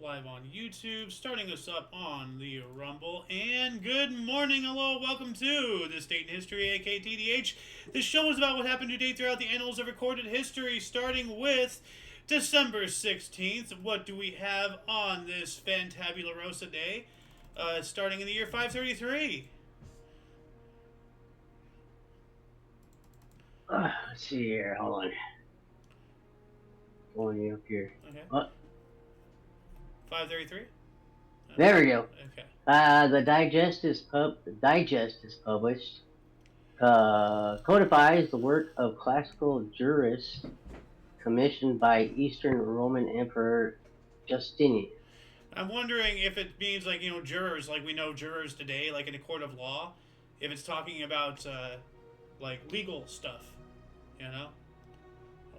live on YouTube, starting us up on the Rumble. And good morning, hello, welcome to This Date in History, aka TDH. This show is about what happened today throughout the annals of recorded history, starting with December 16th. What do we have on this fantabularosa day? Starting in the year 533. Let's see here. Hold on. Going up here. Okay. What? 533? There we go. Okay. The digest is published. Codifies the work of classical jurists commissioned by Eastern Roman Emperor Justinian. I'm wondering if it means, like, jurors, like we know jurors today, like in a court of law, if it's talking about, like, legal stuff, I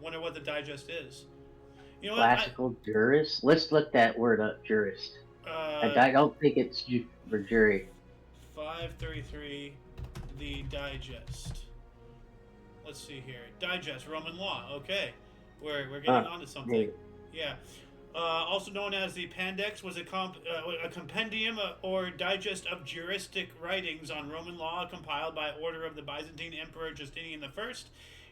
wonder what the digest is. You know Classical jurist? Let's look that word up, jurist. I don't think it's for jury. 533, the digest. Let's see here. Digest, Roman law. Okay. We're getting onto something. Yeah. Also known as the Pandex, was a compendium or digest of juristic writings on Roman law compiled by order of the Byzantine Emperor Justinian I.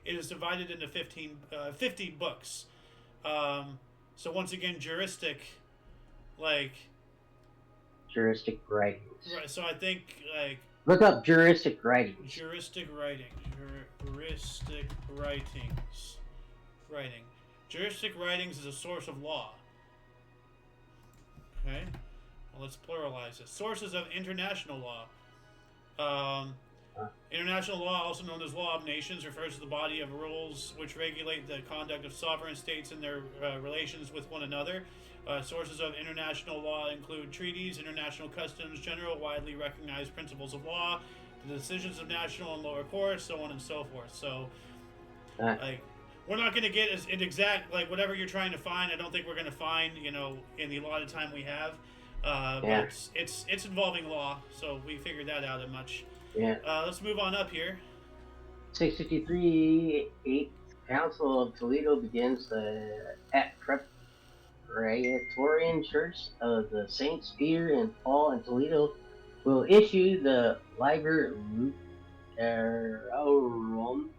It is divided into 50 books. So once again, juristic, like... Juristic writings. Right, so I think, like... Look up juristic writings. Juristic writing. Juristic writings. Writing. Juristic writings is a source of law. Okay. Well, let's pluralize it. Sources of international law. International law, also known as law of nations, refers to the body of rules which regulate the conduct of sovereign states and their relations with one another. Sources of international law include treaties, international customs, general widely recognized principles of law, the decisions of national and lower courts, so on and so forth. So, like, we're not going to get an exact, like, whatever you're trying to find. I don't think we're going to find, in the allotted time we have. But it's involving law, so we figured that out much. Yeah. Let's move on up here. 653, 8th Council of Toledo begins at Praetorian Church of the Saints Peter and Paul in Toledo will issue the Liber Luterorum,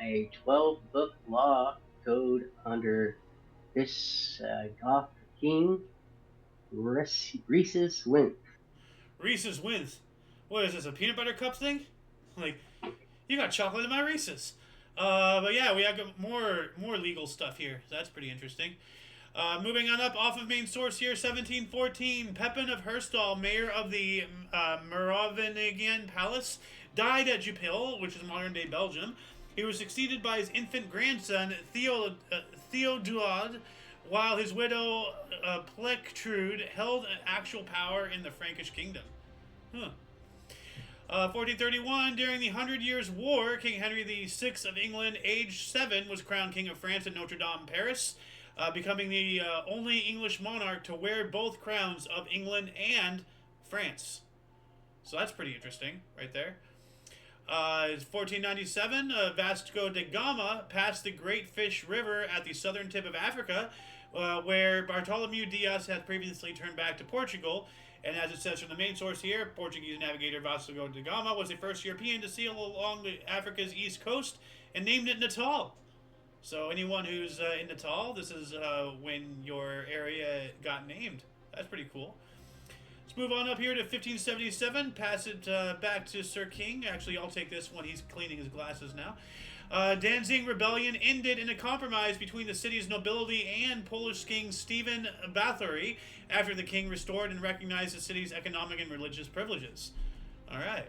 a 12-book law code under this Goth king Rhesus Winth. Reese's wins. What is this, a peanut butter cup thing? Like, you got chocolate in my Reese's. But yeah, we have more legal stuff here. That's pretty interesting. Moving on up off of main source here, 1714. Pepin of Herstal, mayor of the Merovingian Palace, died at Jupil, which is modern-day Belgium. He was succeeded by his infant grandson, Theoduald, while his widow, Plectrude, held actual power in the Frankish kingdom. 1431, during the 100 Years' War, King Henry VI of England, aged 7, was crowned King of France at Notre Dame, Paris, becoming the only English monarch to wear both crowns of England and France. So that's pretty interesting, right there. 1497, Vasco da Gama passed the Great Fish River at the southern tip of Africa, where Bartolomeu Dias had previously turned back to Portugal. And as it says from the main source here, Portuguese navigator Vasco da Gama was the first European to sail along Africa's east coast and named it Natal. So anyone who's in Natal, this is when your area got named. That's pretty cool. Let's move on up here to 1577. Pass it back to Sir King. Actually, I'll take this one. He's cleaning his glasses now. Danzig rebellion ended in a compromise between the city's nobility and Polish king Stephen Bathory after the king restored and recognized the city's economic and religious privileges. All right.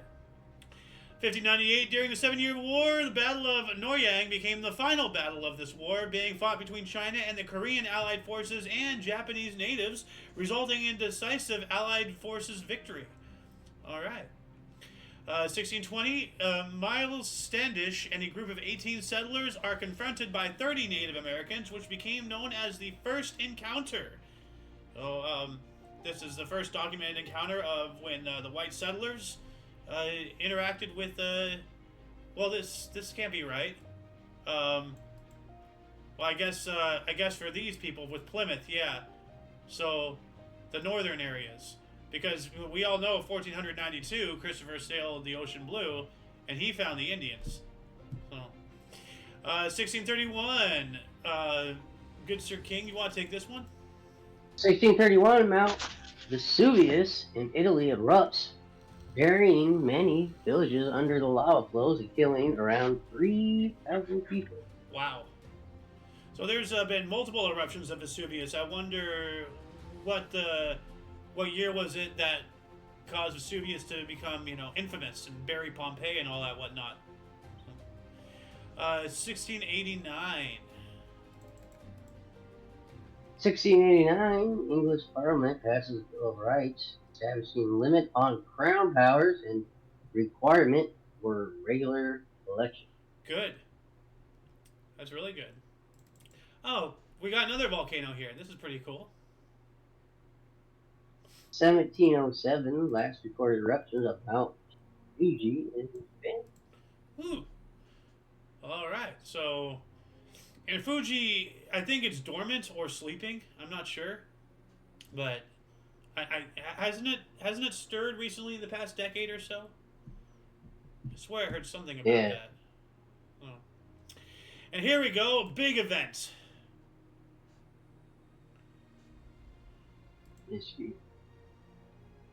1598, during the 7-Year War, the Battle of Noryang became the final battle of this war, being fought between China and the Korean Allied forces and Japanese natives, resulting in decisive Allied forces victory. All right. 1620, Miles Standish and a group of 18 settlers are confronted by 30 Native Americans, which became known as the First Encounter. So, this is the first documented encounter of when the white settlers interacted with well, this can't be right. Well, I guess for these people with Plymouth, yeah. So the northern areas. Because we all know 1492, Christopher sailed the ocean blue, and he found the Indians. So, 1631, good Sir King, you want to take this one? 1631, Mount Vesuvius in Italy erupts, burying many villages under the lava flows and killing around 3,000 people. Wow. So there's been multiple eruptions of Vesuvius. I wonder what year was it that caused Vesuvius to become, infamous and bury Pompeii and all that whatnot. 1689. 1689, English Parliament passes Bill of Rights, establishing limit on crown powers and requirement for regular election. Good. That's really good. Oh, we got another volcano here. This is pretty cool. 1707, last recorded eruption of Mount Fuji in Japan. Ooh. All right. So, in Fuji, I think it's dormant or sleeping. I'm not sure, but hasn't it stirred recently in the past decade or so? I swear I heard something about that. Oh. And here we go, big event. History.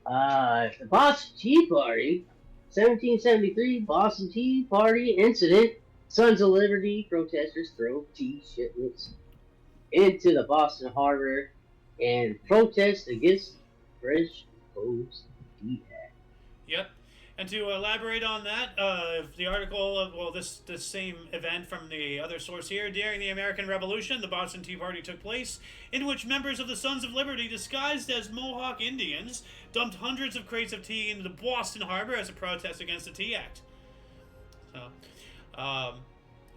The Boston Tea Party, 1773 Boston Tea Party incident. Sons of Liberty protesters throw tea shipments into the Boston Harbor and protest against British proposed tea act. Yep. And to elaborate on that, the article, this same event from the other source here, during the American Revolution, the Boston Tea Party took place, in which members of the Sons of Liberty, disguised as Mohawk Indians, dumped hundreds of crates of tea into the Boston Harbor as a protest against the Tea Act.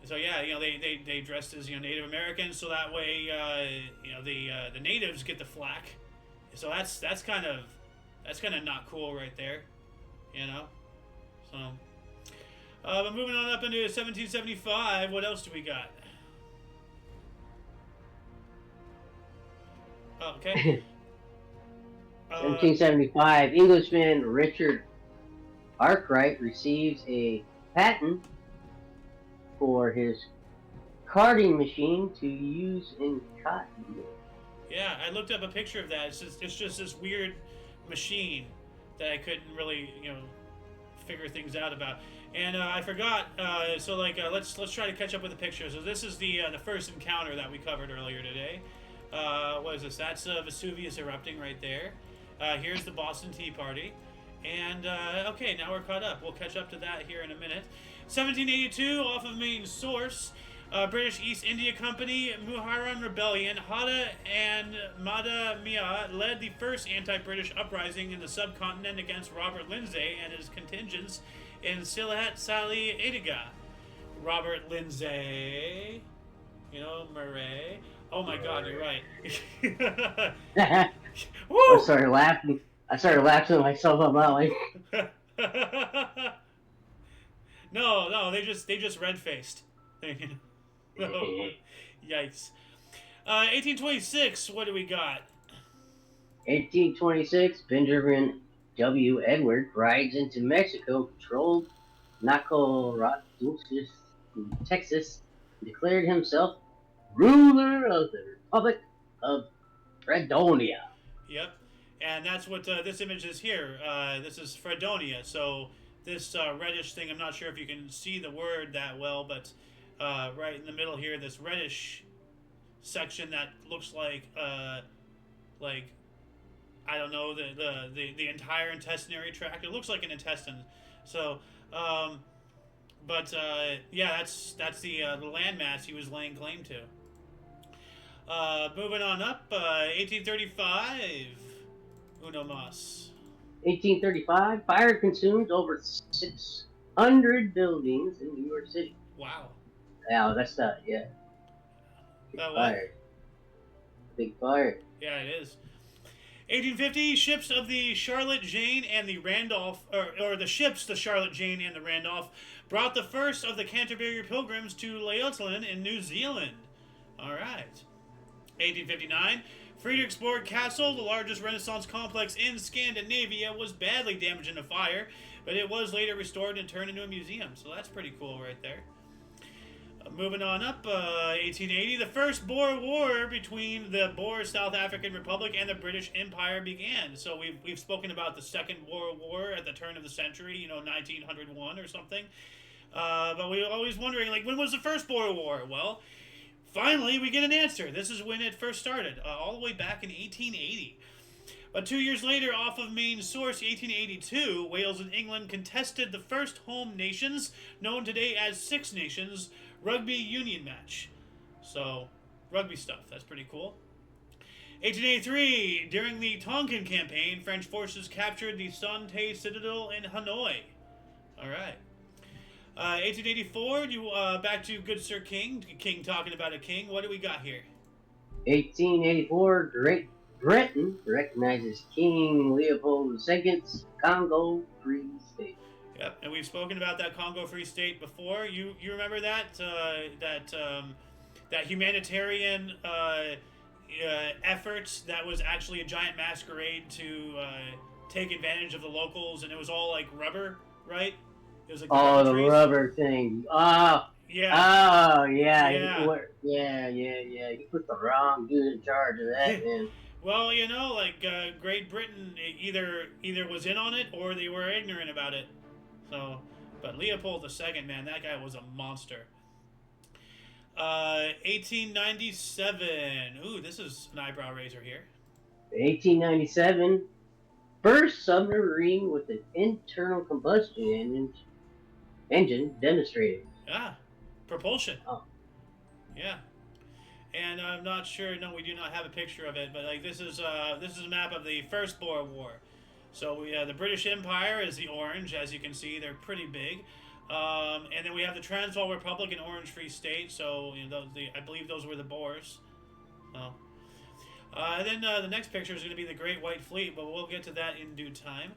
So yeah, they dressed as Native Americans, so that way the natives get the flack. So that's kind of not cool right there. So, but moving on up into 1775, what else do we got? Oh, okay. 1775, Englishman Richard Arkwright receives a patent for his carding machine to use in cotton. Yeah, I looked up a picture of that. It's just this weird machine that I couldn't really, figure things out about. And I forgot. Let's try to catch up with the picture. So this is the first encounter that we covered earlier today. What is this? That's Vesuvius erupting right there. Here's the Boston Tea Party. And okay, now we're caught up. We'll catch up to that here in a minute. 1782, off of main source. British East India Company, Muharram Rebellion, Hada and Mada Mia led the first anti-British uprising in the subcontinent against Robert Lindsay and his contingents in Sylhet Sali Ediga. Robert Lindsay, Murray. Oh my God, you're right. I started laughing. To myself about No, they just red-faced. Oh, yikes. 1826, what do we got? 1826, Benjamin W. Edward rides into Mexico, controlled Nacogdoches, Texas, and declared himself ruler of the Republic of Fredonia. Yep, and that's what this image is here. This is Fredonia, so this reddish thing, I'm not sure if you can see the word that well, but right in the middle here, this reddish section that looks like I don't know, the entire intestinary tract. It looks like an intestine. So, yeah, that's the landmass he was laying claim to. Moving on up, 1835, Uno Mas. 1835, fire consumed over 600 buildings in New York City. Wow. Yeah, that's not, yeah. Big fire. Big fire. Yeah, it is. 1850, ships of the Charlotte Jane and the Randolph, or the ships, the Charlotte Jane and the Randolph, brought the first of the Canterbury Pilgrims to Lyttelton in New Zealand. All right. 1859, Frederiksborg Castle, the largest Renaissance complex in Scandinavia, was badly damaged in a fire, but it was later restored and turned into a museum. So that's pretty cool right there. Moving on up, 1880, the first Boer War between the Boer South African Republic and the British Empire began. So we've spoken about the Second Boer War at the turn of the century, 1901 or something. But we were always wondering, like, when was the first Boer War? Well, finally, we get an answer. This is when it first started, all the way back in 1880. But 2 years later, off of main source, 1882, Wales and England contested the first home nations, known today as Six Nations, rugby union match. So, rugby stuff. That's pretty cool. 1883, during the Tonkin Campaign, French forces captured the Son Tay Citadel in Hanoi. All right. 1884, back to Good Sir King. King talking about a king. What do we got here? 1884, Great Britain recognizes King Leopold II's Congo Free State. Yep, and we've spoken about that Congo Free State before. You remember that that humanitarian effort that was actually a giant masquerade to take advantage of the locals, and it was all like rubber, right? It was like the rubber thing. Yeah. Oh, yeah. Yeah. Yeah. You put the wrong dude in charge of that, man. Well, Great Britain either was in on it or they were ignorant about it. So, but Leopold II, man, that guy was a monster. 1897. Ooh, this is an eyebrow raiser here. 1897, first submarine with an internal combustion engine demonstrated. Ah, propulsion. Oh. Yeah. And I'm not sure. No, we do not have a picture of it. But like this is a map of the First Boer War. So the British Empire is the orange, as you can see. They're pretty big. And then we have the Transvaal Republic and Orange Free State. So I believe those were the Boers. And then the next picture is going to be the Great White Fleet, but we'll get to that in due time.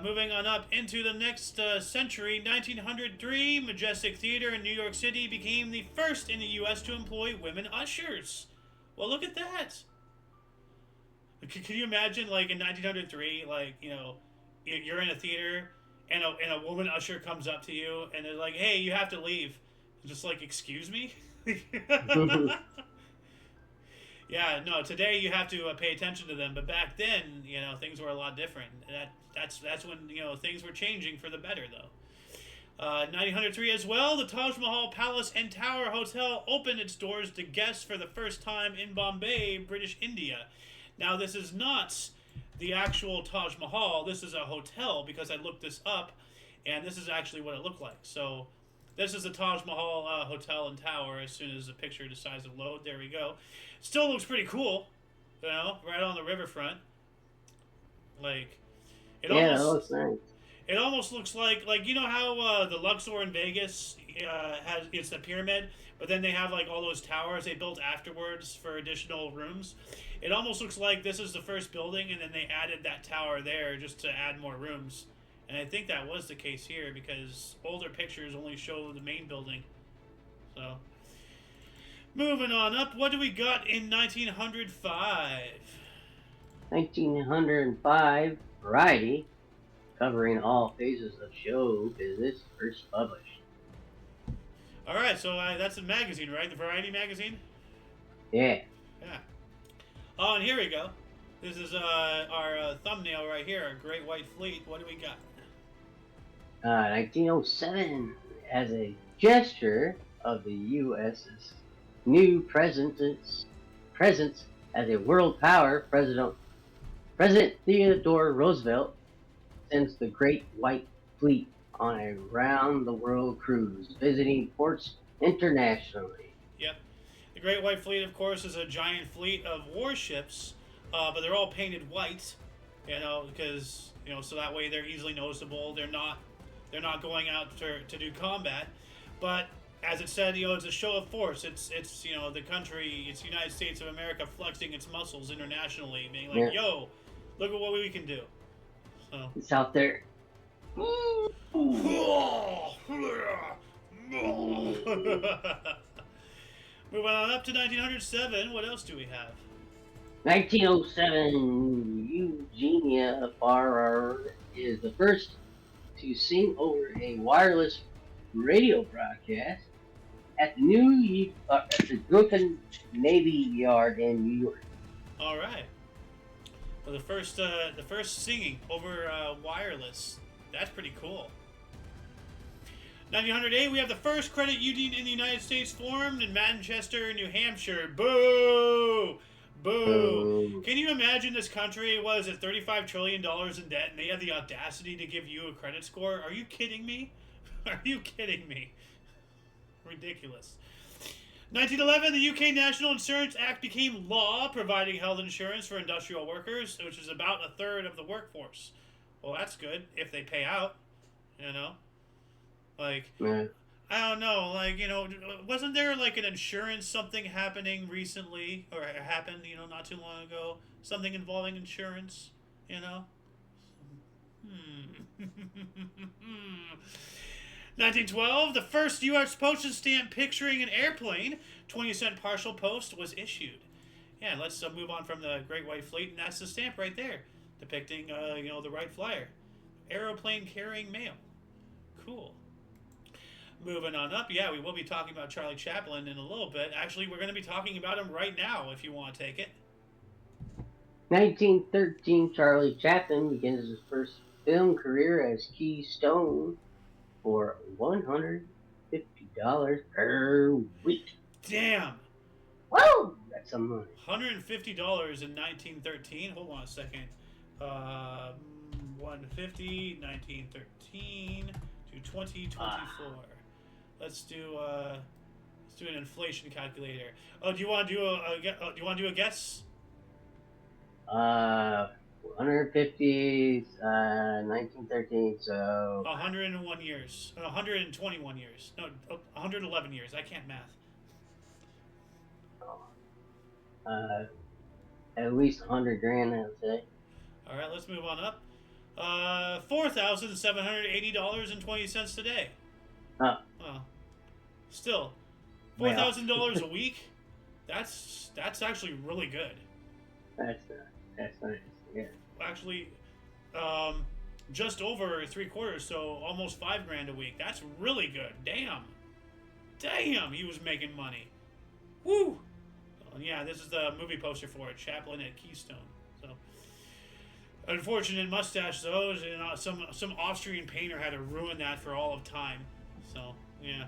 Moving on up into the next century, 1903, Majestic Theater in New York City became the first in the U.S. to employ women ushers. Well, look at that. Can you imagine, like, in 1903, like, you're in a theater, and a woman usher comes up to you, and they're like, hey, you have to leave. Just like, excuse me? Yeah, no, today you have to pay attention to them, but back then, things were a lot different. That's when, things were changing for the better, though. 1903 as well, the Taj Mahal Palace and Tower Hotel opened its doors to guests for the first time in Bombay, British India. Now, this is not the actual Taj Mahal. This is a hotel, because I looked this up, and this is actually what it looked like. So, this is the Taj Mahal Hotel and Tower. As soon as the picture decides to load, there we go. Still looks pretty cool, right on the riverfront. Like, it looks nice. It almost looks like how the Luxor in Vegas it's the pyramid, but then they have like all those towers they built afterwards for additional rooms. It almost looks like this is the first building, and then they added that tower there just to add more rooms. And I think that was the case here, because older pictures only show the main building. So, moving on up, what do we got in 1905? 1905, Variety, covering all phases of show business, first published. All right, so that's a magazine, right? The Variety magazine? Yeah. Yeah. Oh, and here we go. This is our thumbnail right here, our Great White Fleet. What do we got? 1907, as a gesture of the U.S.'s new presence as a world power, President Theodore Roosevelt sends the Great White Fleet on a round-the-world cruise, visiting ports internationally. Yep. The Great White Fleet, of course, is a giant fleet of warships, but they're all painted white, because, so that way they're easily noticeable. They're not going out to do combat, but as it said, it's a show of force. It's the country, it's the United States of America flexing its muscles internationally, being like, yo, look at what we can do. So it's out there. Moving on up to 1907, what else do we have? 1907, Eugenia Farrar is the first to sing over a wireless radio broadcast at the Brooklyn Navy Yard in New York. All right. Well, the first singing over wireless. That's pretty cool. 1908, we have the first credit union in the United States formed in Manchester, New Hampshire. Boo! Boo! Can you imagine this country was at $35 trillion in debt and they had the audacity to give you a credit score? Are you kidding me? Are you kidding me? Ridiculous. 1911, the UK National Insurance Act became law, providing health insurance for industrial workers, which is about a third of the workforce. Well, that's good if they pay out, you know? Like, Yeah. I don't know, like, wasn't there like an insurance something happening recently, or happened, not too long ago? Something involving insurance, you know? 1912, the first U.S. postage stamp picturing an airplane, 20-cent partial post, was issued. Yeah, let's move on from the Great White Fleet, and that's the stamp right there, depicting, the Wright Flyer. Aeroplane carrying mail. Cool. Moving on up, yeah, we will be talking about Charlie Chaplin in a little bit. Actually, we're going to be talking about him right now, if you want to take it. 1913, Charlie Chaplin begins his first film career as Keystone for $150 per week. Damn! Whoa! That's some money. $150 in 1913. Hold on a second. 150, 1913 to 2024. Let's do an inflation calculator. Oh, do you want to do a guess? 150, 1913, so 101 years. 121 years. No, 111 years. I can't math. at least 100 grand, I would say. All right, let's move on up. $4,780.20 today. Oh. Well, still, $4,000 a week. That's actually really good. That's nice. Yeah. Actually, just over 3/4, so almost $5,000 a week. That's really good. Damn, he was making money. Woo! Yeah, this is the movie poster for it. Chaplin at Keystone. So, unfortunate mustache though. Some Austrian painter had to ruin that for all of time. So, yeah.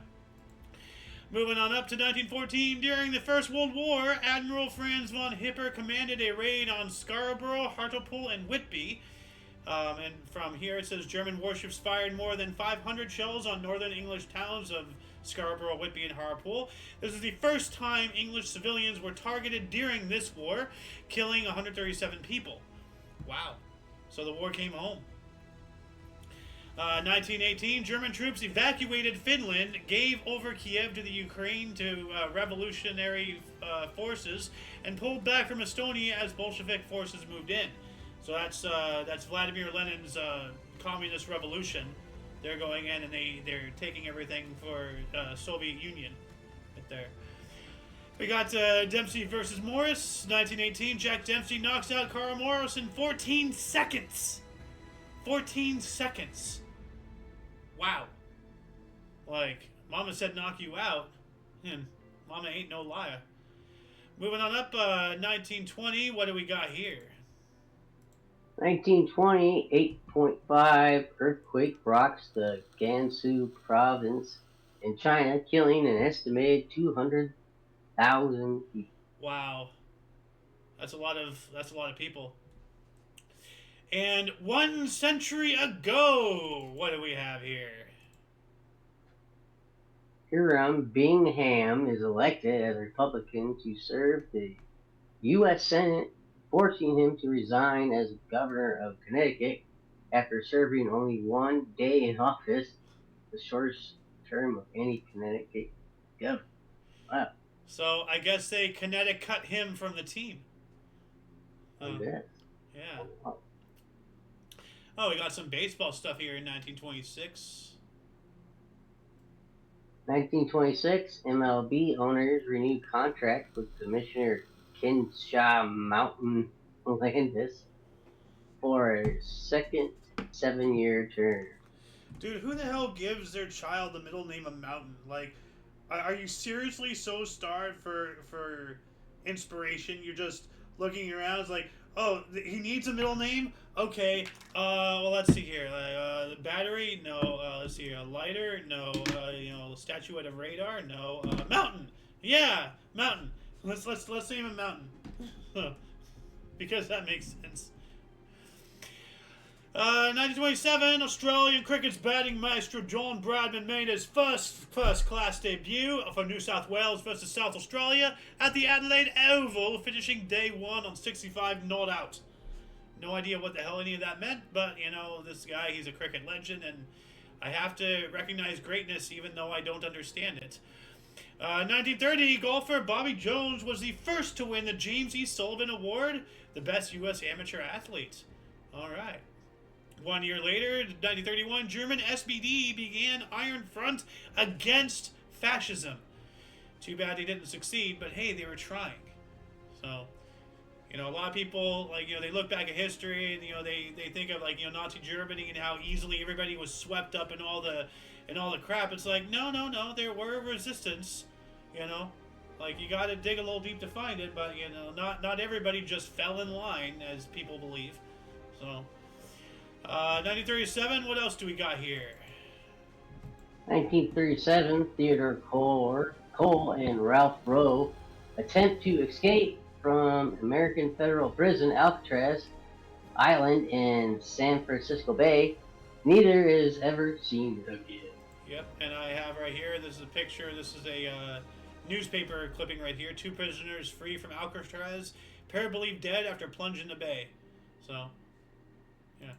Moving on up to 1914, during the First World War, Admiral Franz von Hipper commanded a raid on Scarborough, Hartlepool, and Whitby. And from here it says German warships fired more than 500 shells on northern English towns of Scarborough, Whitby, and Hartlepool. This is the first time English civilians were targeted during this war, killing 137 people. Wow. So the war came home. 1918, German troops evacuated Finland, gave over Kiev to the Ukraine to revolutionary forces, and pulled back from Estonia as Bolshevik forces moved in. So that's Vladimir Lenin's communist revolution. They're going in and they're taking everything for Soviet Union right there. We got Dempsey versus Morris, 1918. Jack Dempsey knocks out Carl Morris in 14 seconds. 14 seconds. Wow. Like, Mama said knock you out, and Mama ain't no liar. Moving on up, 1920. What do we got here? 1920, 8.5 earthquake rocks the Gansu province in China, killing an estimated 200,000 people. Wow. That's a lot of people. And 1 century ago, what do we have here? Hiram Bingham is elected as a Republican to serve the U.S. Senate, forcing him to resign as governor of Connecticut after serving only 1 day in office, the shortest term of any Connecticut governor. Wow. So I guess they Connecticut cut him from the team. Yeah. Oh, we got some baseball stuff here in 1926. 1926, MLB owners renewed contract with Commissioner Kinshaw Mountain Landis for a second 7-year term. Dude, who the hell gives their child the middle name of Mountain? Like, are you seriously so starved for inspiration? You're just looking around. It's like, oh, he needs a middle name. Okay. Well, let's see here. The battery, no. Let's see here. A lighter, no. Statuette of radar, no. Mountain, yeah, Mountain. Let's name him Mountain, because that makes sense. 1927, Australian cricket's batting maestro John Bradman made his first-class debut for New South Wales versus South Australia at the Adelaide Oval, finishing day 1 on 65 not out. No idea what the hell any of that meant, but, this guy, he's a cricket legend, and I have to recognize greatness even though I don't understand it. 1930, golfer Bobby Jones was the first to win the James E. Sullivan Award, the best U.S. amateur athlete. All right. 1 year later, 1931, German SBD began Iron Front against fascism. Too bad they didn't succeed, but hey, they were trying. So, a lot of people, they look back at history and, they think of, Nazi Germany and how easily everybody was swept up in all the crap. It's like, no, there were resistance, you gotta dig a little deep to find it, but, not everybody just fell in line, as people believe. So, 1937, what else do we got here? 1937, Theodore Cole and Ralph Rowe attempt to escape from American federal prison Alcatraz Island in San Francisco Bay. Neither is ever seen again. Yep, and I have right here, this is a picture, this is a newspaper clipping right here. 2 prisoners free from Alcatraz, pair believed dead after plunge in the bay. So, yeah.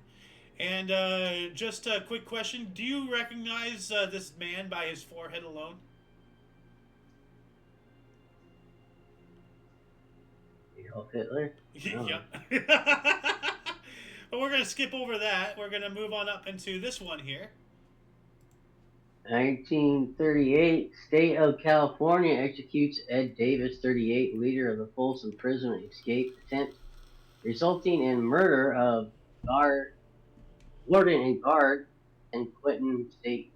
And just a quick question, do you recognize this man by his forehead alone? Adolf Hitler? No. Yep. But we're going to skip over that. We're going to move on up into this one here. 1938, State of California executes Ed Davis, 38, leader of the Folsom Prison escape attempt, resulting in murder of warden and guard in Quentin State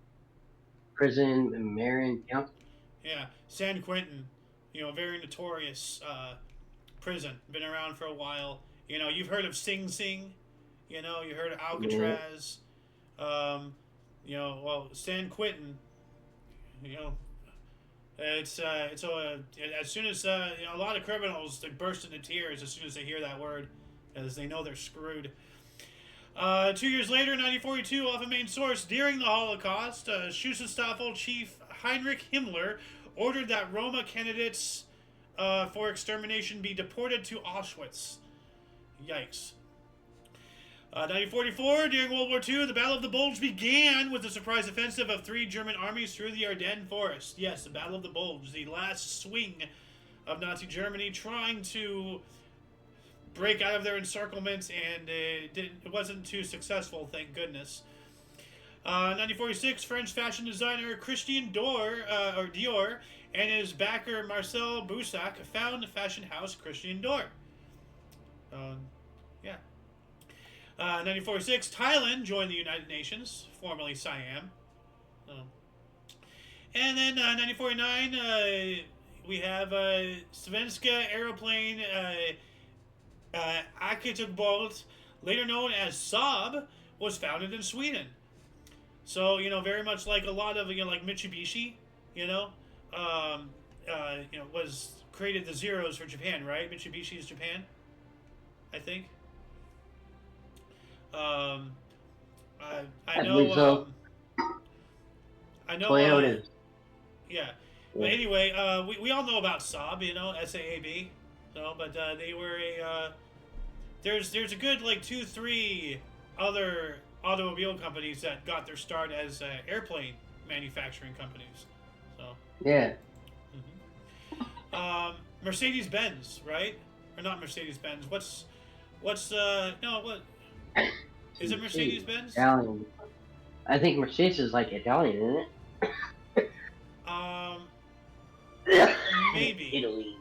Prison in Marin County. Yeah, San Quentin, very notorious prison. Been around for a while. You've heard of Sing Sing. You heard of Alcatraz. Yeah. Well, San Quentin. It's as soon as a lot of criminals, they burst into tears as soon as they hear that word, as they know they're screwed. 2 years later, 1942, off a main source, during the Holocaust, Schutzstaffel Chief Heinrich Himmler ordered that Roma candidates for extermination be deported to Auschwitz. Yikes. 1944, during World War II, the Battle of the Bulge began with the surprise offensive of 3 German armies through the Ardennes forest. Yes, the Battle of the Bulge, the last swing of Nazi Germany trying to break out of their encirclement, and it wasn't too successful, thank goodness. 1946, French fashion designer Christian Dior and his backer Marcel Boussac found the fashion house Christian Dior. Yeah. 1946, Thailand joined the United Nations, formerly Siam. And then 1949, we have Svenska Aeroplane Aktiebolag, later known as Saab, was founded in Sweden. So, very much like a lot of, like Mitsubishi, was created the Zeros for Japan, right? Mitsubishi is Japan, I think. I know. So. I know. Toyota. Yeah. But anyway, we all know about Saab, SAAB. So, but they were a. There's a good 2-3 other automobile companies that got their start as airplane manufacturing companies. So. Yeah. Mm-hmm. Mercedes-Benz, right? Or not Mercedes-Benz. What's no, what? Is it Mercedes-Benz? Italian. I think Mercedes is Italian, isn't it? Maybe. Italy.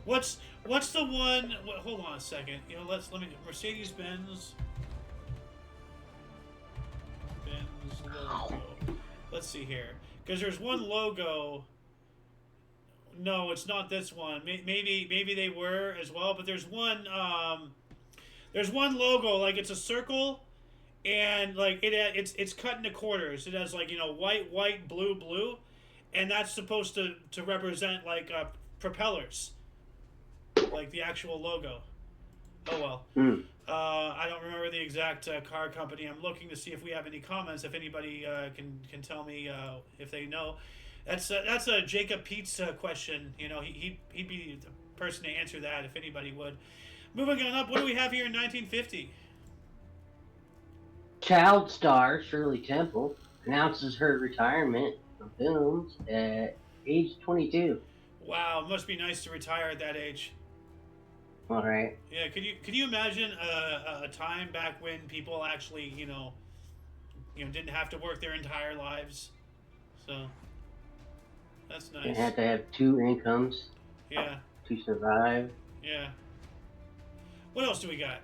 What's What's the one? Hold on a second. Let me Mercedes-Benz logo. Let's see here, because there's one logo. No, it's not this one. Maybe they were as well, but there's one. There's one logo, like it's a circle, and like it's cut into quarters. It has like white, blue, and that's supposed to represent like propellers, like the actual logo. Oh well. I don't remember the exact car company. I'm looking to see if we have any comments. If anybody can tell me if they know. That's a Jacob Pete's question. He'd be the person to answer that if anybody would. Moving on up, what do we have here in 1950? Child star Shirley Temple announces her retirement from films at age 22. Wow, must be nice to retire at that age. All right. Yeah, could you imagine a time back when people actually didn't have to work their entire lives? So that's nice. You have to have 2 incomes. Yeah. To survive. Yeah. What else do we got?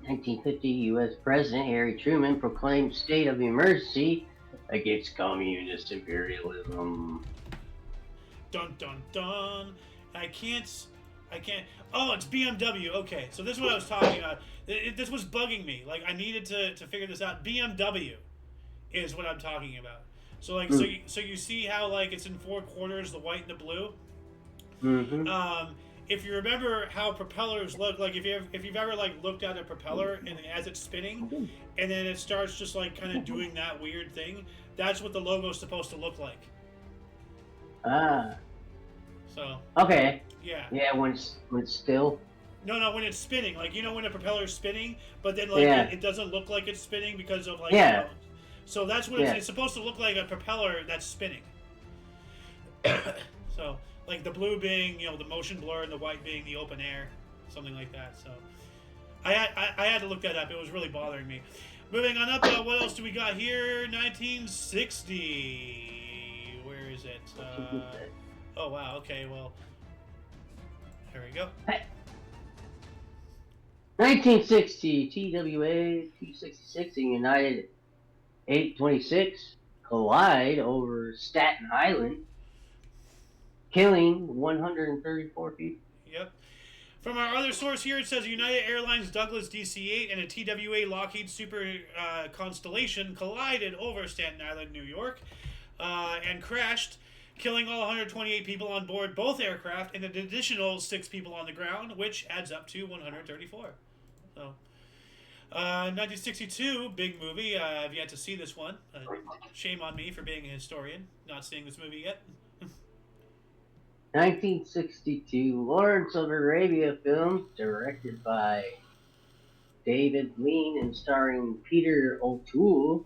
1950, U.S. President Harry Truman proclaimed state of emergency against communist imperialism. Dun dun dun. I can't. Oh, it's BMW. Okay, so this is what I was talking about. This was bugging me. Like I needed to figure this out. BMW is what I'm talking about. So like so you see how like it's in 4 quarters, the white and the blue. Mm-hmm. If you remember how propellers look, like if you've ever like looked at a propeller and as it's spinning, and then it starts just like kind of doing that weird thing, that's what the logo's supposed to look like. Ah. So. Okay. Yeah. Yeah, when it's still. No, when it's spinning, like when a propeller is spinning, but then like it doesn't look like it's spinning because of like. Yeah. So that's what it's supposed to look like, a propeller that's spinning. So. Like the blue being, the motion blur, and the white being the open air, something like that. So, I had to look that up. It was really bothering me. Moving on up, what else do we got here? 1960. Where is it? Oh wow. Okay. Well, here we go. 1960, TWA 266 and United 826 collide over Staten Island, killing 134 people. Yep. From our other source here, it says United Airlines Douglas DC-8 and a TWA Lockheed Super Constellation collided over Staten Island, New York, and crashed, killing all 128 people on board both aircraft and an additional 6 people on the ground, which adds up to 134. So, 1962, big movie. I've yet to see this one. Shame on me for being a historian, not seeing this movie yet. 1962, Lawrence of Arabia film, directed by David Lean and starring Peter O'Toole,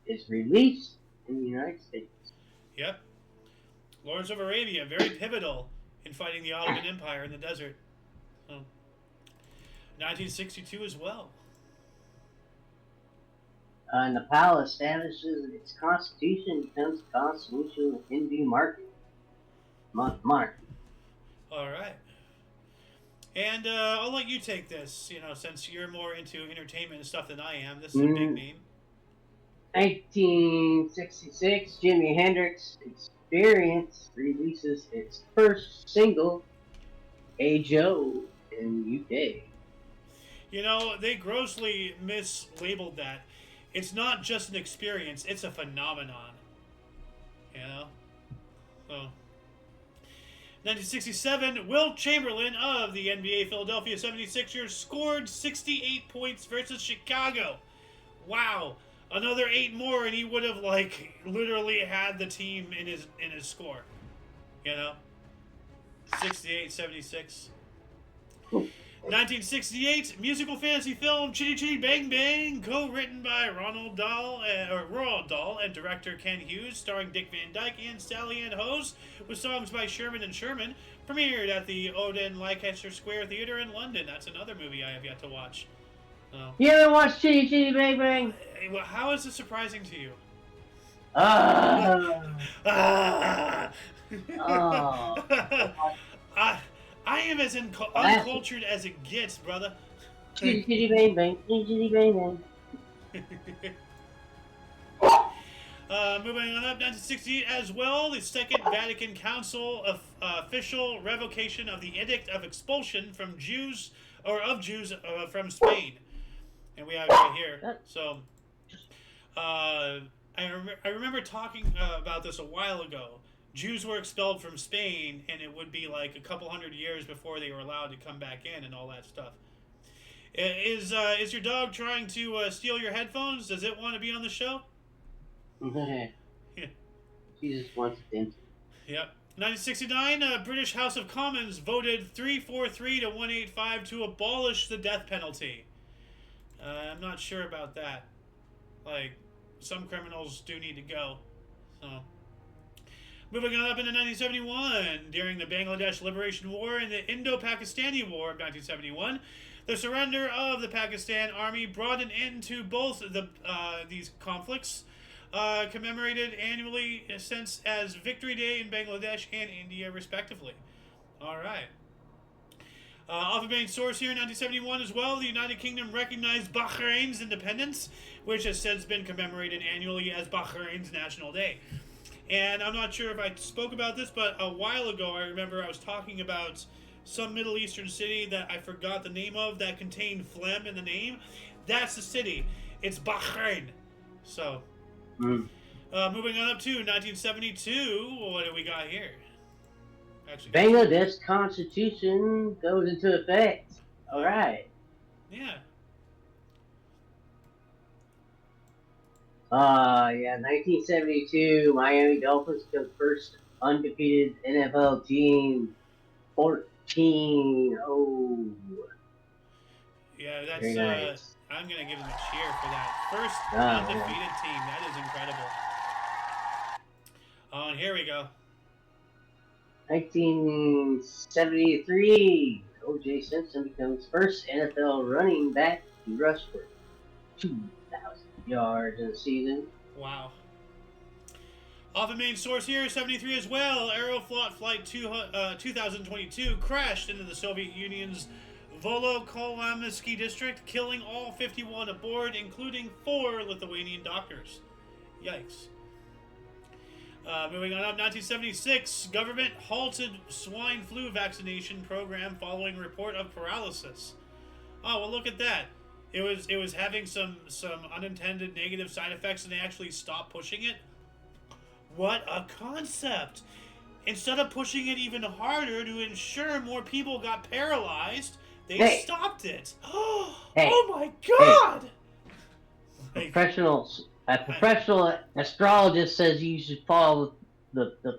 is released in the United States. Yep. Lawrence of Arabia, very pivotal in fighting the Ottoman Empire in the desert. So, 1962 as well. Nepal establishes its constitution, becomes constitutional Hindu monarchy. All right. And I'll let you take this, since you're more into entertainment and stuff than I am. This is a big name. 1966, Jimi Hendrix Experience releases its first single, Hey Joe, in the UK. They grossly mislabeled that. It's not just an experience, it's a phenomenon. So... 1967, Wilt Chamberlain of the NBA Philadelphia 76ers scored 68 points versus Chicago. Wow. Another 8 more and he would have literally had the team in his score. 68-76. 1968, musical fantasy film Chitty Chitty Bang Bang, co-written by Roald Dahl and director Ken Hughes, starring Dick Van Dyke and Sally Ann Hose, with songs by Sherman and Sherman, premiered at the Woden Leicester Square Theatre in London. That's another movie I have yet to watch. You ever watched Chitty Chitty Bang Bang? How is this surprising to you? I am as Classic. uncultured as it gets, brother. Chitty chitty bang bang, chitty chitty bang bang. Moving on up, 1968 as well, the Second Vatican Council of official revocation of the edict of expulsion from Jews of Jews from Spain, and we have it right here. So, I remember talking about this a while ago. Jews were expelled from Spain, and it would be like a couple hundred years before they were allowed to come back in and all that stuff. Is your dog trying to steal your headphones? Does it want to be on the show? Yeah. She just wants attention. Yep. 1969, British House of Commons voted 343 to 185 to abolish the death penalty. I'm not sure about that. Like, some criminals do need to go. So, moving on up into 1971, during the Bangladesh Liberation War and the Indo-Pakistani War of 1971, the surrender of the Pakistan Army brought an end to both these conflicts. Commemorated annually since as Victory Day in Bangladesh and India, respectively. All right. Off of main source here in 1971 as well, the United Kingdom recognized Bahrain's independence, which has since been commemorated annually as Bahrain's National Day. And I'm not sure if I spoke about this, but a while ago I remember I was talking about some Middle Eastern city that I forgot the name of that contained phlegm in the name. That's the city. It's Bahrain. So... moving on up to 1972, what do we got here? Actually, Bangladesh Constitution goes into effect. All right. Yeah. 1972, Miami Dolphins become first undefeated NFL team. 14-0. Yeah, that's very nice. I'm gonna give them a cheer for that first undefeated team. That is incredible. Oh, and here we go. 1973, O.J. Simpson becomes first NFL running back to rush for 2,000 yards in a season. Wow. Off the main source here, 73 as well. Aeroflot Flight 2022 crashed into the Soviet Union's Volokholamsky district, killing all 51 aboard, including 4 Lithuanian doctors. Yikes. Moving on up, 1976, government halted swine flu vaccination program following report of paralysis. Oh, well, look at that. It was having some unintended negative side effects, and they actually stopped pushing it. What a concept! Instead of pushing it even harder to ensure more people got paralyzed, they stopped it. Oh my God! A professional astrologist says you should follow the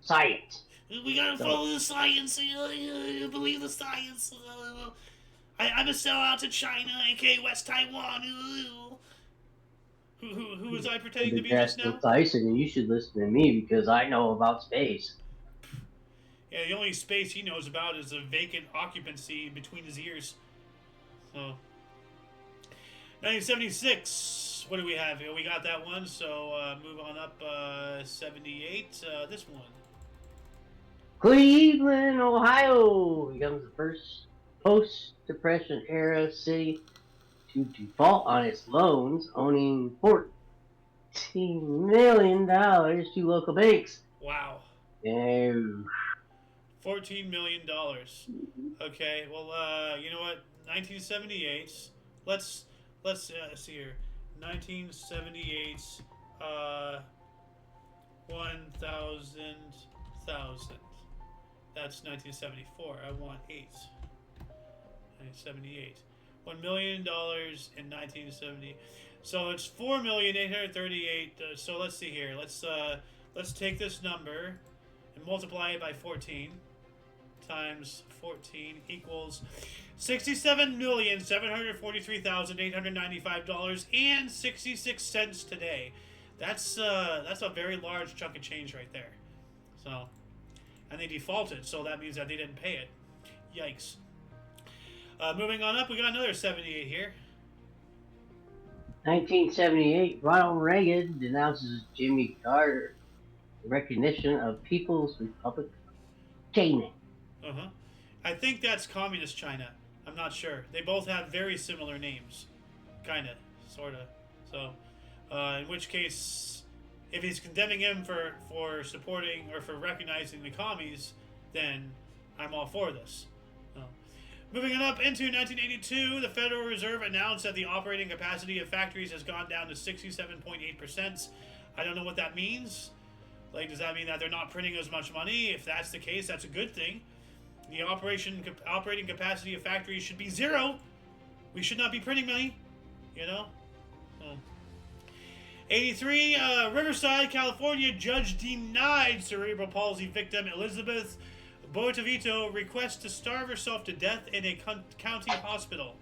science. We gotta follow the science. Believe the science. I'm a sellout to China, aka West Taiwan. Who was I pretending to be just now? Tyson, and you should listen to me because I know about space. Yeah, the only space he knows about is a vacant occupancy between his ears. So, 1976. What do we have here? We got that one. So move on up. 78. This one. Cleveland, Ohio becomes the first post-Depression era city to default on its loans, owning $14 million to local banks. Wow. And $14 million. Okay, well, you know what? 1978. Let's see here. 1978. 1,000. That's 1974. I want 8. 1978. $1 million in 1970. So it's 4,838,000. So let's see here. Let's take this number and multiply it by 14 times 14 equals $67,743,895.66 today. That's a very large chunk of change right there. So, and they defaulted, so that means that they didn't pay it. Yikes. Moving on up, we got another 78 here. 1978, Ronald Reagan denounces Jimmy Carter recognition of People's Republic China. Uh-huh. I think that's Communist China. I'm not sure. They both have very similar names. Kinda. Sorta. So, in which case, if he's condemning him for supporting or for recognizing the commies, then I'm all for this. Moving on up into 1982, the Federal Reserve announced that the operating capacity of factories has gone down to 67.8%. I don't know what that means. Like, does that mean that they're not printing as much money? If that's the case, that's a good thing. The operating capacity of factories should be 0. We should not be printing money, you know? 83, Riverside, California, judge denied cerebral palsy victim Elizabeth Boitavito request to starve herself to death in a county hospital.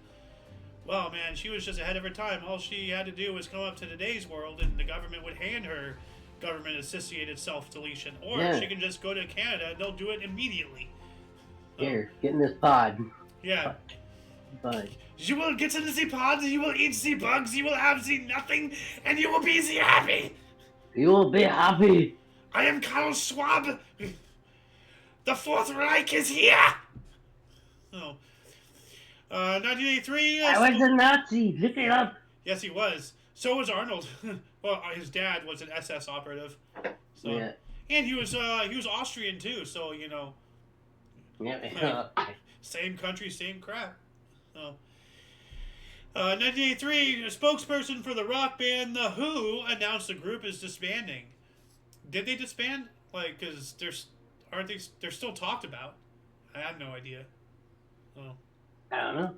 Well, man, she was just ahead of her time. All she had to do was come up to today's world and the government would hand her government-associated self-deletion. Or she can just go to Canada and they'll do it immediately. Here, get in this pod. Yeah. Pod. You will get into the pod, you will eat the bugs, you will have the nothing, and you will be the happy. You will be happy. I am Karl Schwab. The Fourth Reich is here! 1983... I was a Nazi! Look it up! Yes, he was. So was Arnold. Well, his dad was an SS operative. So. Yeah. And he was Austrian, too, so, you know... Yeah. Same country, same crap. 1983, a spokesperson for the rock band The Who announced the group is disbanding. Did they disband? Like, because they're still talked about. I have no idea. I don't know.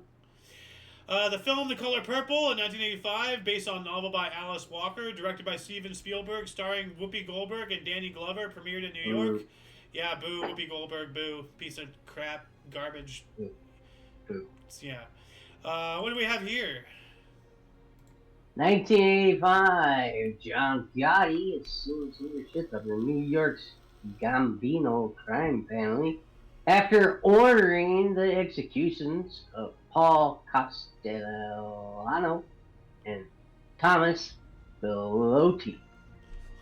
The film The Color Purple in 1985, based on a novel by Alice Walker, directed by Steven Spielberg, starring Whoopi Goldberg and Danny Glover, premiered in New York. Yeah, boo, Whoopi Goldberg, boo. Piece of crap, garbage. Boo. Yeah. What do we have here? 1985, John Gotti assumes leadership of the New York's Gambino crime family after ordering the executions of Paul Castellano and Thomas Bellotti.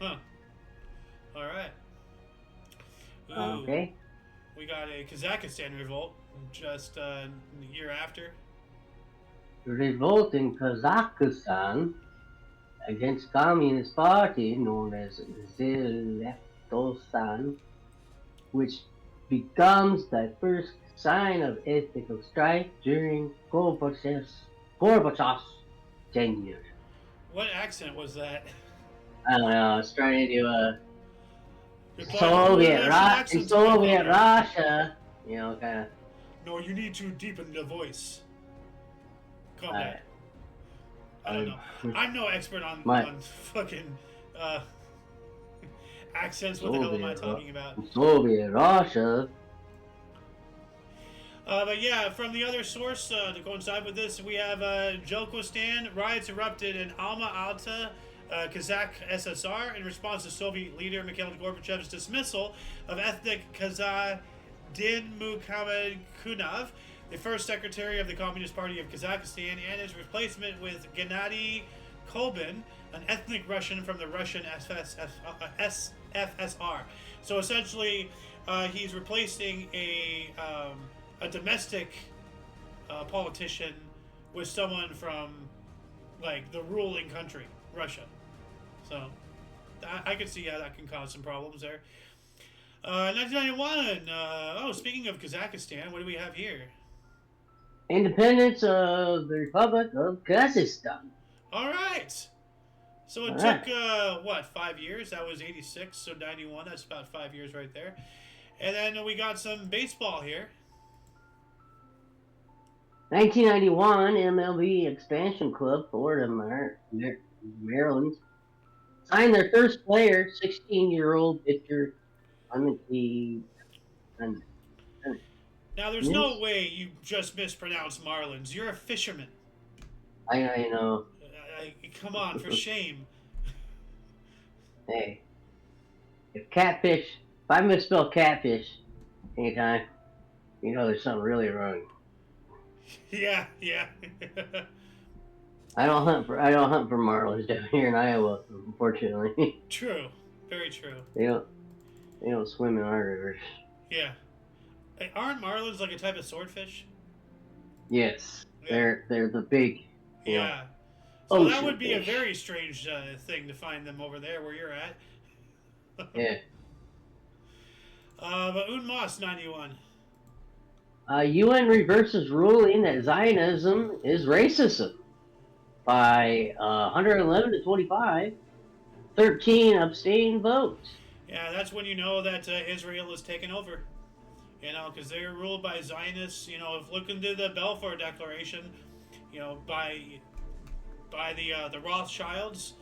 Huh. All right. Ooh, okay. We got a Kazakhstan revolt just a year after. Revolt in Kazakhstan against Communist Party known as Zeleftosan, which becomes the first sign of ethnic strife during Gorbachev's tenure. What accent was that? I don't know. I was trying to do a Soviet Russia, you know, kind of. No, you need to deepen the voice. Calm down. I don't know. I'm no expert on fucking accents. What the hell am I talking about? Soviet Russia. But yeah, from the other source to coincide with this, we have Jelkostan. Riots erupted in Alma-Ata, Kazakh SSR, in response to Soviet leader Mikhail Gorbachev's dismissal of ethnic Kazakh Din Muhammad Kunov, the first secretary of the Communist Party of Kazakhstan, and his replacement with Gennady Kolbin, an ethnic Russian from the Russian SFSR. So essentially, he's replacing a domestic politician with someone from, like, the ruling country, Russia. So I could see how that can cause some problems there. 1991. Speaking of Kazakhstan, what do we have here? Independence of the Republic of Kazakhstan. All right. So it took 5 years? That was 86, so 91. That's about 5 years right there. And then we got some baseball here. 1991, MLB expansion club Florida Maryland signed their first player, 16-year-old pitcher. Now, there's no way you just mispronounced Marlins. You're a fisherman. I know. Come on, for shame. Hey, if I misspell catfish anytime, you know there's something really wrong. Yeah. I don't hunt for marlins down here in Iowa, unfortunately. True, very true. They don't swim in our rivers. Yeah. Aren't marlins like a type of swordfish? Yes, Yeah. they're the big, you know, Yeah. So that ocean would be a fish. very strange thing to find them over there where you're at. Yeah. But Unmas 91. UN reverses ruling that Zionism is racism by 111 to 25. 13 abstained votes. Yeah, that's when you know that Israel is taken over. You know, because they're ruled by Zionists. You know, if look into the Balfour Declaration, you know, by the Rothschilds,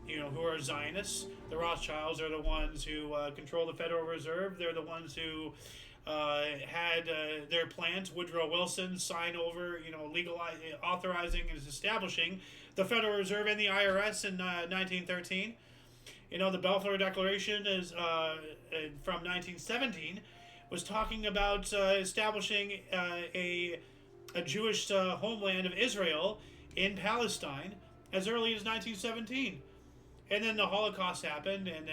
you know, who are Zionists. The Rothschilds are the ones who control the Federal Reserve. They're the ones who had their plans. Woodrow Wilson sign over, you know, authorizing and establishing the Federal Reserve and the IRS in 1913. You know, the Balfour Declaration is from 1917, was talking about establishing a Jewish homeland of Israel in Palestine as early as 1917. And then the Holocaust happened, and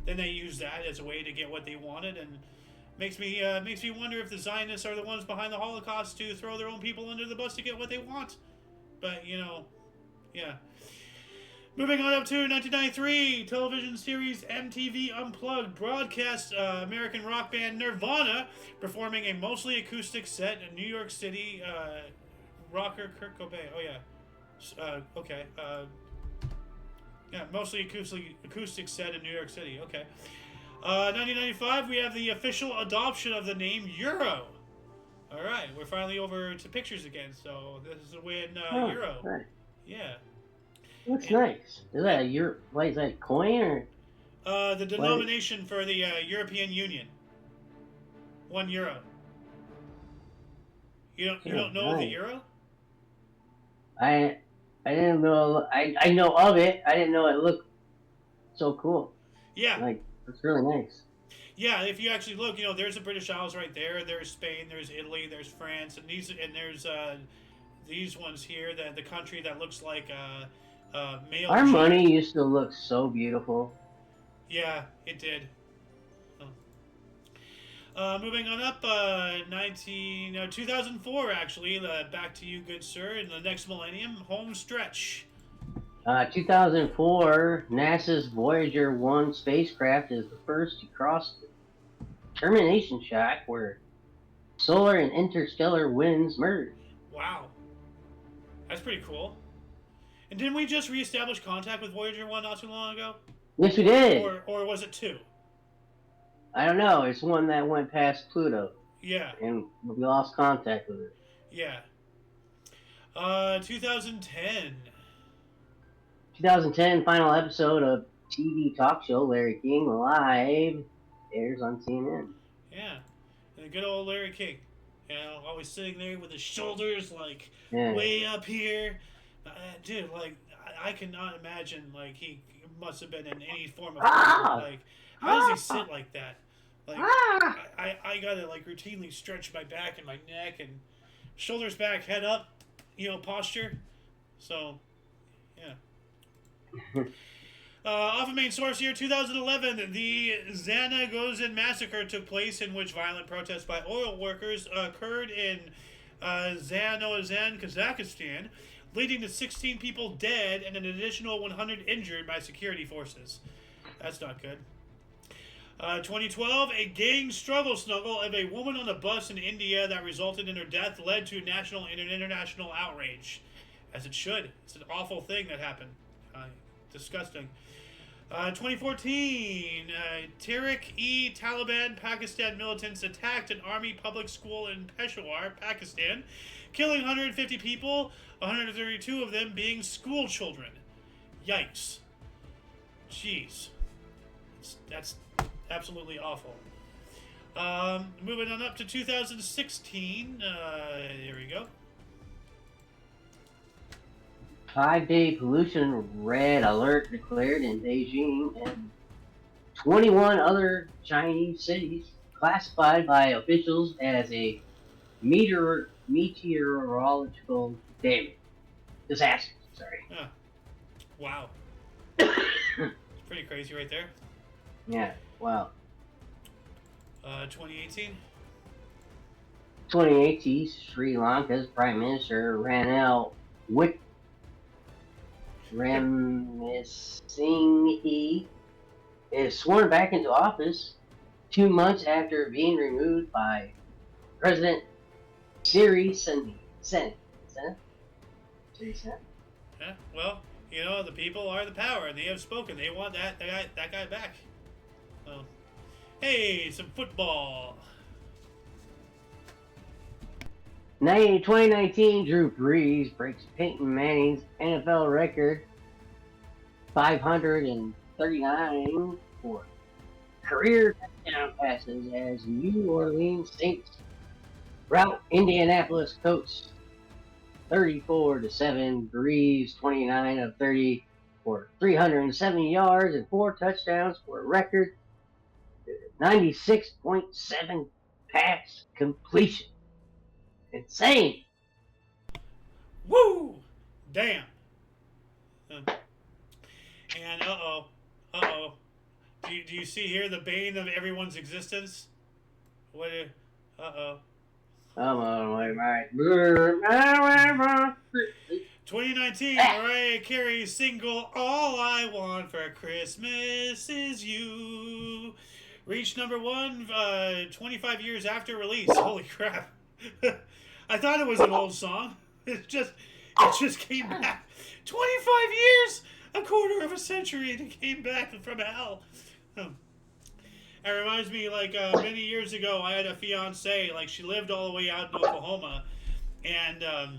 then they used that as a way to get what they wanted, and makes me wonder if the Zionists are the ones behind the Holocaust to throw their own people under the bus to get what they want. But you know, yeah. Moving on up to 1993, television series MTV Unplugged broadcast American rock band Nirvana performing a mostly acoustic set in New York City. Rocker Kurt Cobain. Oh yeah. Okay. Yeah, mostly acoustic set in New York City. Okay. 1995, we have the official adoption of the name Euro. All right, we're finally over to pictures again. So this is when Euro. Nice. Yeah. That's And, nice. Is that a Euro? What is that, coin or? the denomination for the European Union. €1. You don't know nice. the euro? I didn't know. I know of it. I didn't know it looked so cool. Yeah. Like, it's really nice. Yeah, if you actually look, you know, there's the British Isles right there. There's Spain. There's Italy. There's France, and there's these ones here. The country that looks like male. Our money used to look so beautiful. Yeah, it did. Moving on up, 2004 actually. Back to you, good sir. In the next millennium, home stretch. 2004, NASA's Voyager 1 spacecraft is the first to cross the termination shack where solar and interstellar winds merge. Wow. That's pretty cool. And didn't we just reestablish contact with Voyager 1 not too long ago? Yes, we did. Or was it 2? I don't know. It's one that went past Pluto. Yeah. And we lost contact with it. Yeah. 2010. 2010 final episode of TV talk show Larry King Live airs on CNN. Yeah. And the good old Larry King. You know, always sitting there with his shoulders, like, Yeah. way up here. Dude, like, I cannot imagine, like, he must have been in any form of like, how does he sit like that? Like, I gotta, like, routinely stretch my back and my neck and shoulders back, head up, you know, posture. So, yeah. Off of main source here, 2011, the Zanagozen massacre took place, in which violent protests by oil workers occurred in Zanagozen, Kazakhstan, leading to 16 people dead and an additional 100 injured by security forces. That's not good. 2012, a gang snuggle of a woman on a bus in India that resulted in her death led to national and international outrage. As it should. It's an awful thing that happened. Disgusting. 2014, Tehrik-e-Taliban Pakistan militants attacked an army public school in Peshawar, Pakistan, killing 150 people, 132 of them being school children. Yikes. Jeez. That's absolutely awful. Moving on up to 2016. Here we go. 5-day pollution red alert declared in Beijing and 21 other Chinese cities classified by officials as a meteorological disaster. Sorry. Wow. It's pretty crazy right there. Yeah, wow. 2018. 2018, Sri Lanka's Prime Minister Ranil Wickremesinghe is sworn back into office 2 months after being removed by President Siri Sen. Yeah, well, the people are the power, and they have spoken. They want that guy back. Well, hey, some football. 2019, Drew Brees breaks Peyton Manning's NFL record 539 for career touchdown passes as New Orleans Saints rout Indianapolis Colts 34-7. Brees 29 of 30 for 370 yards and 4 touchdowns for a record 96.7 pass completion. Insane. Woo! Damn. And uh-oh. Do you see here the bane of everyone's existence? What? Uh-oh. Come on, right. 2019, Mariah Carey single "All I Want for Christmas Is You" reached number 1 25 years after release. Holy crap! I thought it was an old song. It just came back. 25 years, a quarter of a century, and it came back from hell. It reminds me, many years ago, I had a fiance. She lived all the way out in Oklahoma, and I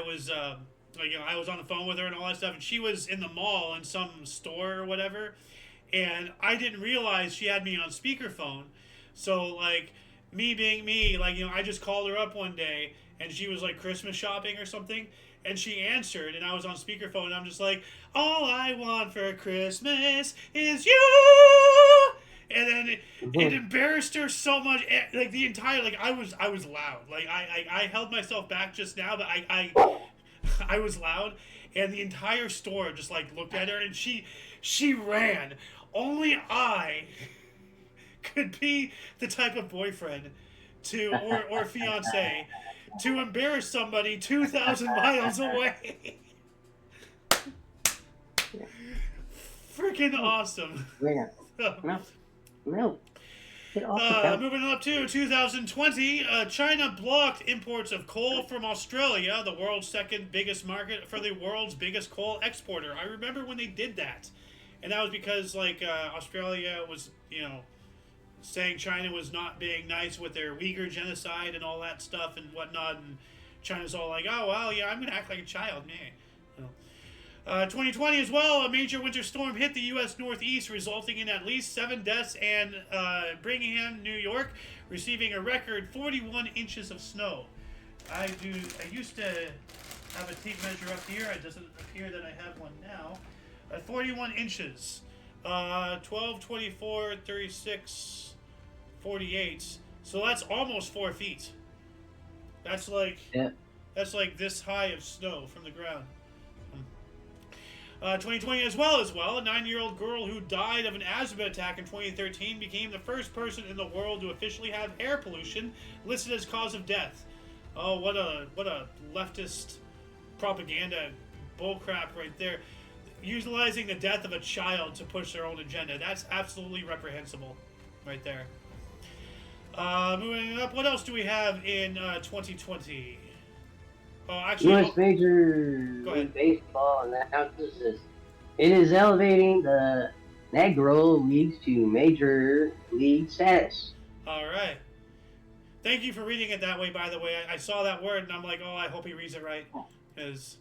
was I was on the phone with her and all that stuff, and she was in the mall in some store or whatever, and I didn't realize she had me on speakerphone. So me being me, I just called her up one day, and she was Christmas shopping or something, and she answered, and I was on speakerphone, and I'm just like, "All I want for Christmas is you," and then it embarrassed her so much, the entire I was loud, I held myself back just now, but I was loud, and the entire store just looked at her, and she ran. Only I could be the type of boyfriend or fiance to embarrass somebody 2,000 miles away. Freaking awesome. No. Moving up to 2020, China blocked imports of coal from Australia, the world's second biggest market for the world's biggest coal exporter. I remember when they did that. And that was because, Australia was, saying China was not being nice with their Uyghur genocide and all that stuff and whatnot. And China's all like, "Oh, well, yeah, I'm going to act like a child, man." 2020 as well, a major winter storm hit the U.S. Northeast, resulting in at least 7 deaths, and Birmingham, New York, receiving a record 41 inches of snow. I used to have a tape measure up here. It doesn't appear that I have one now. 41 inches. 12, 24, 36, 48. So that's almost 4 feet. That's that's this high of snow from the ground. 2020 as well, a 9-year-old girl who died of an asthma attack in 2013 became the first person in the world to officially have air pollution listed as cause of death. Oh, what a leftist propaganda bullcrap right there. Utilizing the death of a child to push their own agenda. That's absolutely reprehensible right there. Moving up, what else do we have in 2020? Oh, actually, U.S. Major League Baseball announces this. It is elevating the Negro Leagues to Major League status. All right. Thank you for reading it that way, by the way. I saw that word, and I'm like, oh, I hope he reads it right. It's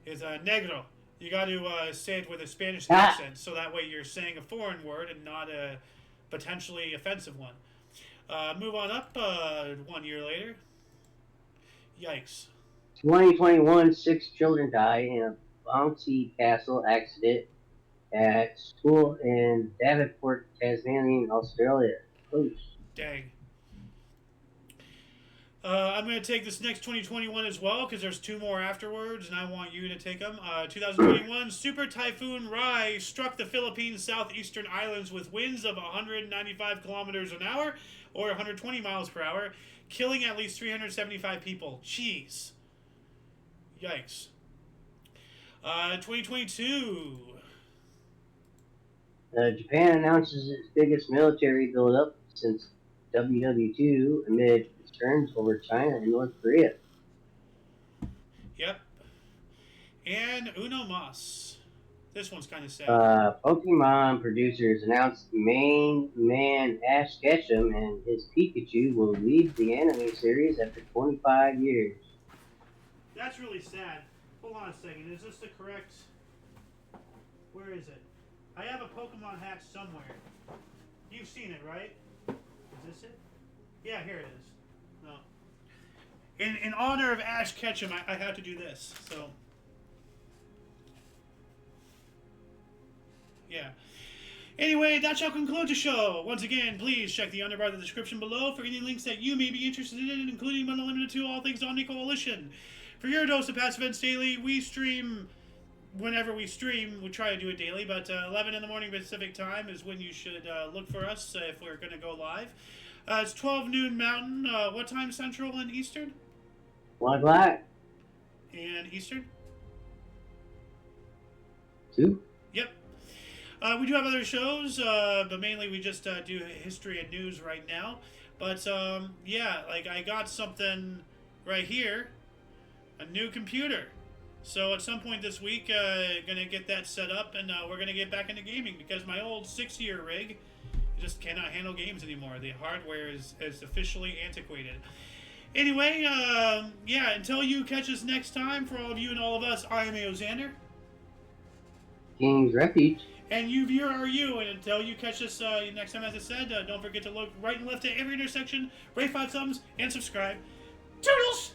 negro. You got to say it with a Spanish accent, so that way you're saying a foreign word and not a potentially offensive one. Move on up 1 year later. Yikes. 2021, 6 children die in a bouncy castle accident at school in Devonport, Tasmania, Australia. Oof. Dang. I'm going to take this next 2021 as well because there's 2 more afterwards, and I want you to take them. 2021, Super Typhoon Rai struck the Philippines' southeastern islands with winds of 195 kilometers an hour or 120 miles per hour, killing at least 375 people. Jeez. Yikes. 2022. Japan announces its biggest military buildup since WW2 amid concerns over China and North Korea. Yep. And Uno Mas. This one's kind of sad. Pokemon producers announced main man Ash Ketchum and his Pikachu will lead the anime series after 25 years. That's really sad. Hold on a second. Is this the correct... Where is it? I have a Pokemon hatch somewhere. You've seen it, right? Is this it? Yeah, here it is. No. In honor of Ash Ketchum, I had to do this. So... Yeah. Anyway, that shall conclude the show. Once again, please check the underbar of the description below for any links that you may be interested in, including but not limited to all things Omni Coalition. For your dose of past events daily, we stream whenever we stream. We try to do it daily, but 11 in the morning Pacific time is when you should look for us if we're going to go live. It's 12 noon Mountain. What time Central and Eastern? 1 o'clock. And Eastern? 2. Yep. We do have other shows, but mainly we just do history and news right now. But, yeah, like I got something right here, a new computer. So at some point this week, gonna get that set up, and we're gonna get back into gaming because my old 6-year rig just cannot handle games anymore. The hardware is officially antiquated. Anyway, yeah, until you catch us next time, for all of you and all of us, I am Xander. King's Refuge. And you, viewer, are you. And until you catch us next time, as I said, don't forget to look right and left at every intersection, rate 5 thumbs, and subscribe. Toodles!